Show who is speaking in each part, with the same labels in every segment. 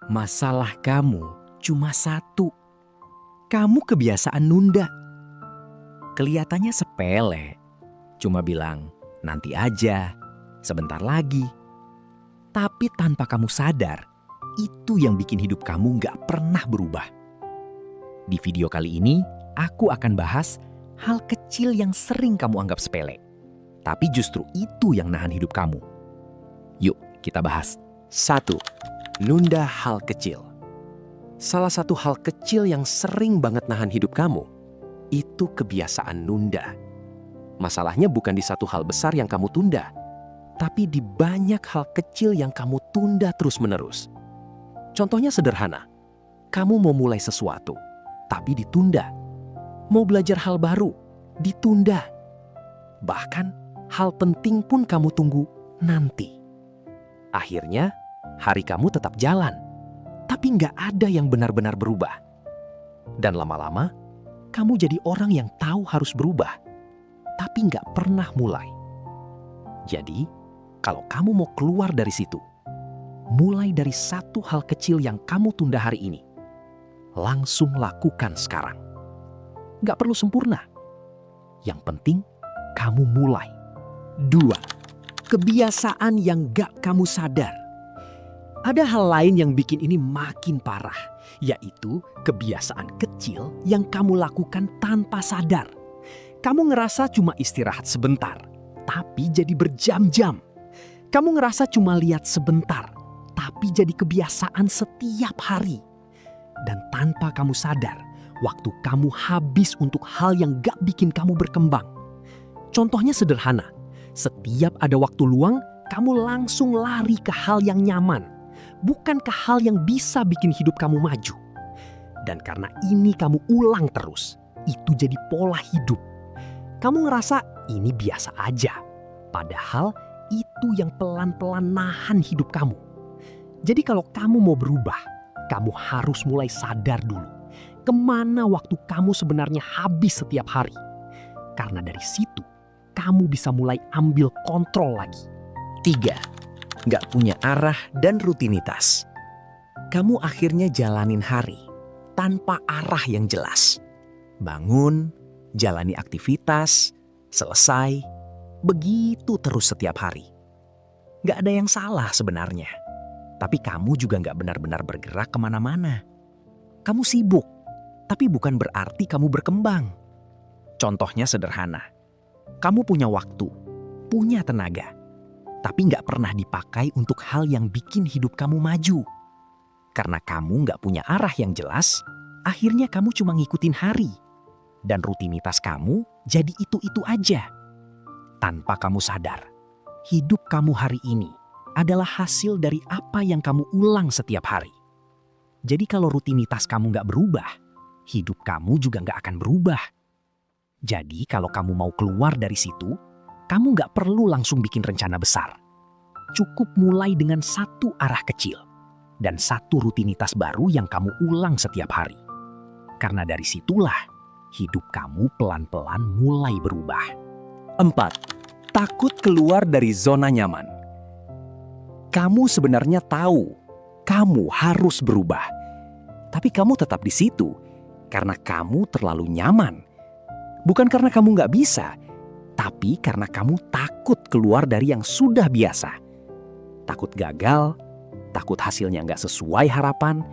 Speaker 1: Masalah kamu cuma satu. Kamu kebiasaan nunda. Kelihatannya sepele. Cuma bilang, nanti aja, sebentar lagi. Tapi tanpa kamu sadar, itu yang bikin hidup kamu gak pernah berubah. Di video kali ini, aku akan bahas hal kecil yang sering kamu anggap sepele. Tapi justru itu yang nahan hidup kamu. Yuk, kita bahas.
Speaker 2: 1. Nunda hal kecil. Salah satu hal kecil yang sering banget nahan hidup kamu, itu kebiasaan nunda. Masalahnya bukan di satu hal besar yang kamu tunda, tapi di banyak hal kecil yang kamu tunda terus-menerus. Contohnya sederhana, kamu mau mulai sesuatu, tapi ditunda. Mau belajar hal baru, ditunda. Bahkan, hal penting pun kamu tunggu nanti. Akhirnya, hari kamu tetap jalan, tapi nggak ada yang benar-benar berubah. Dan lama-lama, kamu jadi orang yang tahu harus berubah, tapi nggak pernah mulai. Jadi, kalau kamu mau keluar dari situ, mulai dari satu hal kecil yang kamu tunda hari ini. Langsung lakukan sekarang. Nggak perlu sempurna. Yang penting, kamu mulai.
Speaker 1: 2. Kebiasaan yang gak kamu sadar. Ada hal lain yang bikin ini makin parah, yaitu kebiasaan kecil yang kamu lakukan tanpa sadar. Kamu ngerasa cuma istirahat sebentar, tapi jadi berjam-jam. Kamu ngerasa cuma lihat sebentar, tapi jadi kebiasaan setiap hari. Dan tanpa kamu sadar, waktu kamu habis untuk hal yang gak bikin kamu berkembang. Contohnya sederhana, setiap ada waktu luang, kamu langsung lari ke hal yang nyaman, bukan ke hal yang bisa bikin hidup kamu maju. Dan karena ini kamu ulang terus, itu jadi pola hidup. Kamu ngerasa ini biasa aja, padahal itu yang pelan-pelan nahan hidup kamu. Jadi kalau kamu mau berubah, kamu harus mulai sadar dulu kemana waktu kamu sebenarnya habis setiap hari. Karena dari situ, kamu bisa mulai ambil kontrol lagi.
Speaker 2: 3. Nggak punya arah dan rutinitas.
Speaker 1: Kamu akhirnya jalanin hari tanpa arah yang jelas. Bangun, jalani aktivitas, selesai, begitu terus setiap hari. Nggak ada yang salah sebenarnya. Tapi kamu juga nggak benar-benar bergerak kemana-mana. Kamu sibuk, tapi bukan berarti kamu berkembang. Contohnya sederhana. Kamu punya waktu, punya tenaga, tapi nggak pernah dipakai untuk hal yang bikin hidup kamu maju. Karena kamu nggak punya arah yang jelas, akhirnya kamu cuma ngikutin hari. Dan rutinitas kamu jadi itu-itu aja. Tanpa kamu sadar, hidup kamu hari ini adalah hasil dari apa yang kamu ulang setiap hari. Jadi kalau rutinitas kamu nggak berubah, hidup kamu juga nggak akan berubah. Jadi kalau kamu mau keluar dari situ, kamu nggak perlu langsung bikin rencana besar. Cukup mulai dengan satu arah kecil dan satu rutinitas baru yang kamu ulang setiap hari. Karena dari situlah hidup kamu pelan-pelan mulai berubah.
Speaker 2: 4. Takut keluar dari zona nyaman.
Speaker 1: Kamu sebenarnya tahu kamu harus berubah, tapi kamu tetap di situ karena kamu terlalu nyaman. Bukan karena kamu nggak bisa, tapi karena kamu takut keluar dari yang sudah biasa. Takut gagal, takut hasilnya nggak sesuai harapan,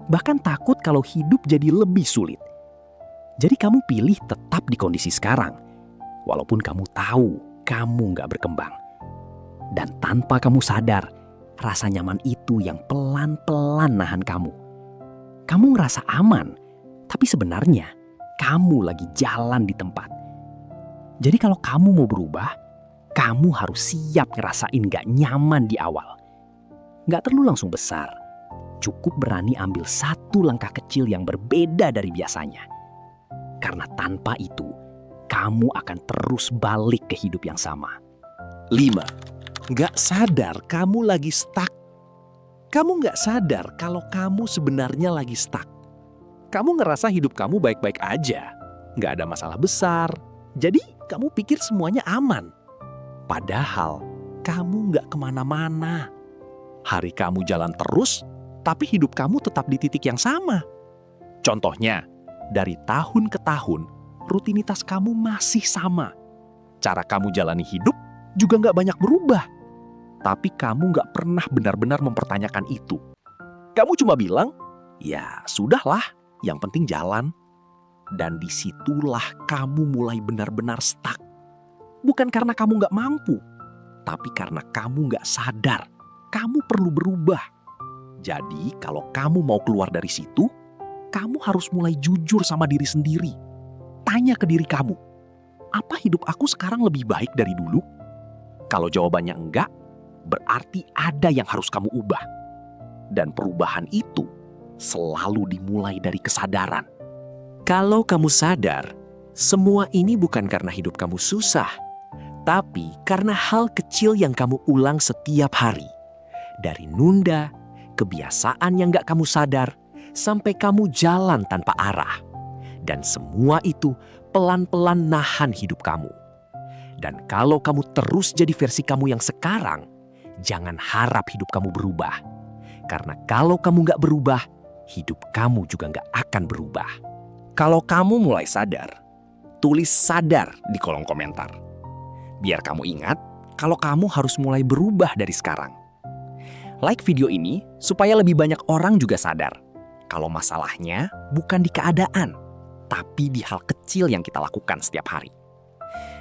Speaker 1: bahkan takut kalau hidup jadi lebih sulit. Jadi kamu pilih tetap di kondisi sekarang, walaupun kamu tahu kamu nggak berkembang. Dan tanpa kamu sadar, rasa nyaman itu yang pelan-pelan nahan kamu. Kamu ngerasa aman, tapi sebenarnya kamu lagi jalan di tempat. Jadi kalau kamu mau berubah, kamu harus siap ngerasain gak nyaman di awal. Gak perlu langsung besar, cukup berani ambil satu langkah kecil yang berbeda dari biasanya. Karena tanpa itu, kamu akan terus balik ke hidup yang sama.
Speaker 2: 5. Nggak sadar kamu lagi stuck. Kamu nggak sadar kalau kamu sebenarnya lagi stuck. Kamu ngerasa hidup kamu baik-baik aja, nggak ada masalah besar. Jadi kamu pikir semuanya aman. Padahal kamu nggak kemana-mana. Hari kamu jalan terus,
Speaker 1: tapi hidup kamu tetap di titik yang sama. Contohnya, dari tahun ke tahun, rutinitas kamu masih sama. Cara kamu jalani hidup juga nggak banyak berubah. Tapi kamu nggak pernah benar-benar mempertanyakan itu. Kamu cuma bilang, ya sudahlah, yang penting jalan. Dan disitulah kamu mulai benar-benar stuck. Bukan karena kamu nggak mampu, tapi karena kamu nggak sadar. Kamu perlu berubah. Jadi kalau kamu mau keluar dari situ, kamu harus mulai jujur sama diri sendiri. Tanya ke diri kamu, apa hidup aku sekarang lebih baik dari dulu? Kalau jawabannya enggak, berarti ada yang harus kamu ubah. Dan perubahan itu selalu dimulai dari kesadaran.
Speaker 2: Kalau kamu sadar, semua ini bukan karena hidup kamu susah, tapi karena hal kecil yang kamu ulang setiap hari. Dari nunda, kebiasaan yang gak kamu sadar, sampai kamu jalan tanpa arah. Dan semua itu pelan-pelan nahan hidup kamu. Dan kalau kamu terus jadi versi kamu yang sekarang, jangan harap hidup kamu berubah. Karena kalau kamu gak berubah, hidup kamu juga gak akan berubah.
Speaker 1: Kalau kamu mulai sadar, tulis sadar di kolom komentar. Biar kamu ingat kalau kamu harus mulai berubah dari sekarang. Like video ini supaya lebih banyak orang juga sadar kalau masalahnya bukan di keadaan, tapi di hal kecil yang kita lakukan setiap hari.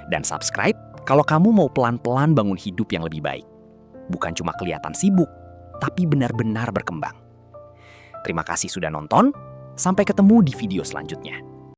Speaker 1: Dan subscribe kalau kamu mau pelan-pelan bangun hidup yang lebih baik. Bukan cuma kelihatan sibuk, tapi benar-benar berkembang. Terima kasih sudah nonton. Sampai ketemu di video selanjutnya.